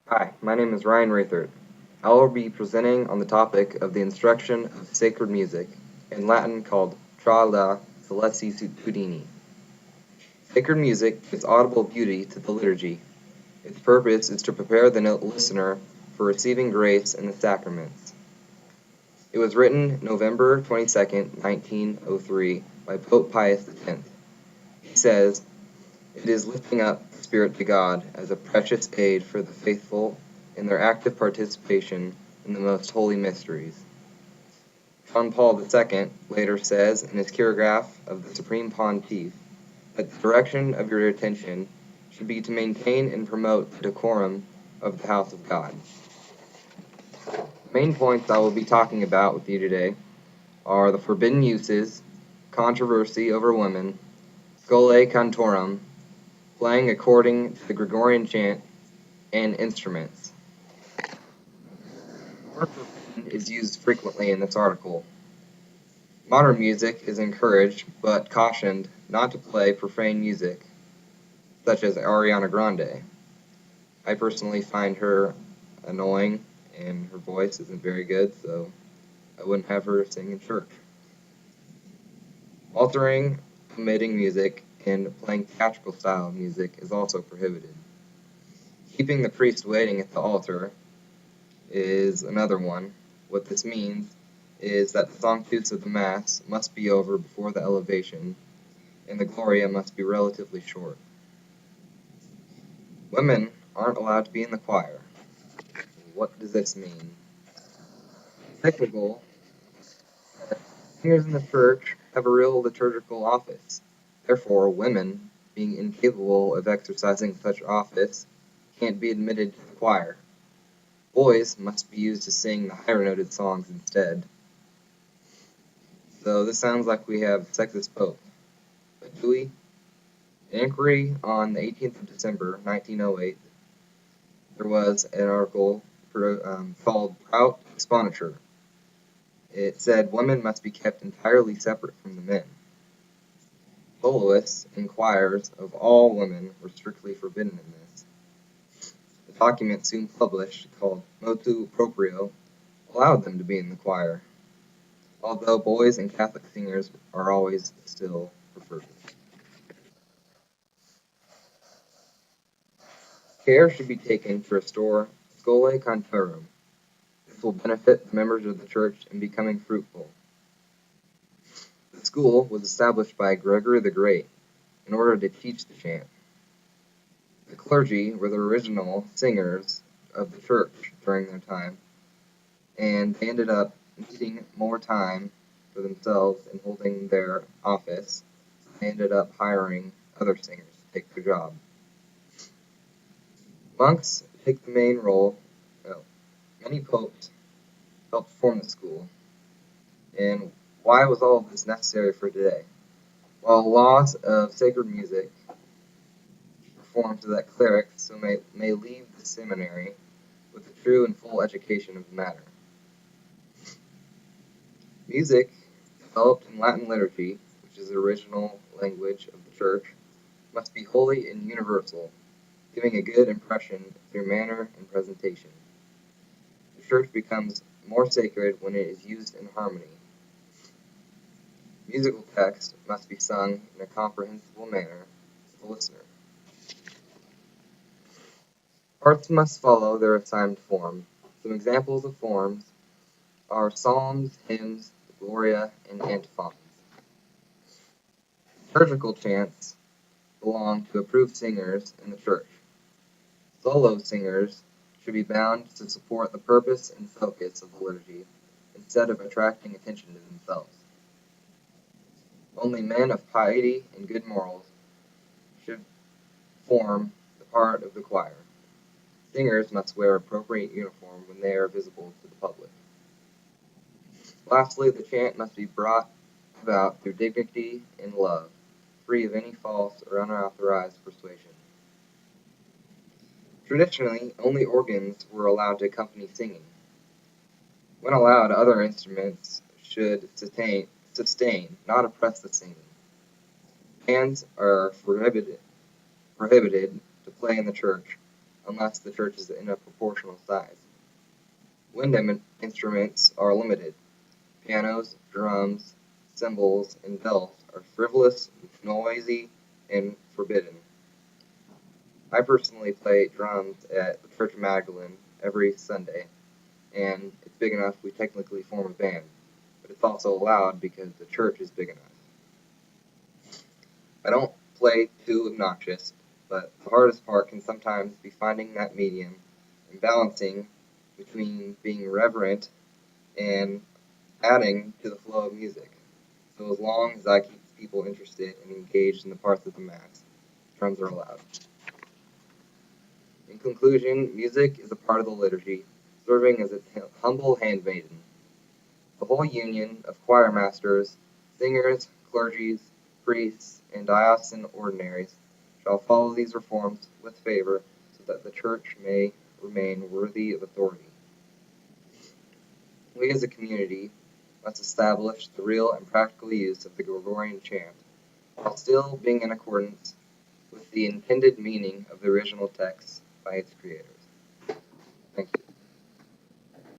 Hi, my name is Ryan Rathert. I will be presenting on the topic of the instruction of sacred music, in Latin called Tra La Sollecitudini. Sacred music gives audible beauty to the liturgy. Its purpose is to prepare the listener for receiving grace in the sacraments. It was written November 22nd, 1903, by Pope Pius X. He says, "It is lifting up the spirit to God as a precious aid for the faithful in their active participation in the most holy mysteries." John Paul II later says in his Chirograph of the Supreme Pontiff that the direction of your attention should be to maintain and promote the decorum of the house of God. The main points I will be talking about with you today are the forbidden uses, controversy over women, scholae cantorum, playing according to the Gregorian chant, and instruments. The word forbidden is used frequently in this article. Modern music is encouraged but cautioned not to play profane music, such as Ariana Grande. I personally find her annoying and her voice isn't very good, so I wouldn't have her sing in church. Altering, omitting music, and playing theatrical style music is also prohibited. Keeping the priest waiting at the altar is another one. What this means is that the Sanctus of the Mass must be over before the elevation, and the Gloria must be relatively short. Women aren't allowed to be in the choir. What does this mean? Technical, singers in the church have a real liturgical office. Therefore, women, being incapable of exercising such office, can't be admitted to the choir. Boys must be used to sing the higher noted songs instead. So this sounds like we have sexist Pope. But do we? An inquiry on the 18th of December, 1908, there was an article called Prout Exponature. It said women must be kept entirely separate from the men. Soloists and choirs of all women were strictly forbidden in this. The document soon published, called Motu Proprio, allowed them to be in the choir, although boys and Catholic singers are always still preferred. Care should be taken to restore Scholae Cantorum. This will benefit the members of the church in becoming fruitful. The school was established by Gregory the Great in order to teach the chant. The clergy were the original singers of the church during their time, and they ended up needing more time for themselves in holding their office. They ended up hiring other singers to take their job. Monks take the main role. Many popes helped form the school. And why was all of this necessary for today? Well, laws of sacred music performed so that clerics may leave the seminary with a true and full education of the matter. Music, developed in Latin liturgy, which is the original language of the Church, must be holy and universal, giving a good impression through manner and presentation. The Church becomes more sacred when it is used in harmony. Musical text must be sung in a comprehensible manner to the listener. Parts must follow their assigned form. Some examples of forms are psalms, hymns, the Gloria, and antiphons. Liturgical chants belong to approved singers in the church. Solo singers should be bound to support the purpose and focus of the liturgy instead of attracting attention to themselves. Only men of piety and good morals should form the part of the choir. Singers must wear appropriate uniform when they are visible to the public. Lastly, the chant must be brought about through dignity and love, free of any false or unauthorized persuasion. Traditionally, only organs were allowed to accompany singing. When allowed, other instruments should sustain, not oppress the singing. Bands are prohibited to play in the church, unless the church is in a proportional size. Wind instruments are limited. Pianos, drums, cymbals, and bells are frivolous, noisy, and forbidden. I personally play drums at the Church of Magdalene every Sunday, and it's big enough we technically form a band, but it's also allowed because the church is big enough. I don't play too obnoxious, but the hardest part can sometimes be finding that medium and balancing between being reverent and adding to the flow of music. So as long as I keep people interested and engaged in the parts of the Mass, drums are allowed. In conclusion, music is a part of the liturgy, serving as its humble handmaiden. The whole union of choir masters, singers, clergies, priests, and diocesan ordinaries shall follow these reforms with favor, so that the Church may remain worthy of authority. We as a community must establish the real and practical use of the Gregorian chant, while still being in accordance with the intended meaning of the original text by its creators. Thank you.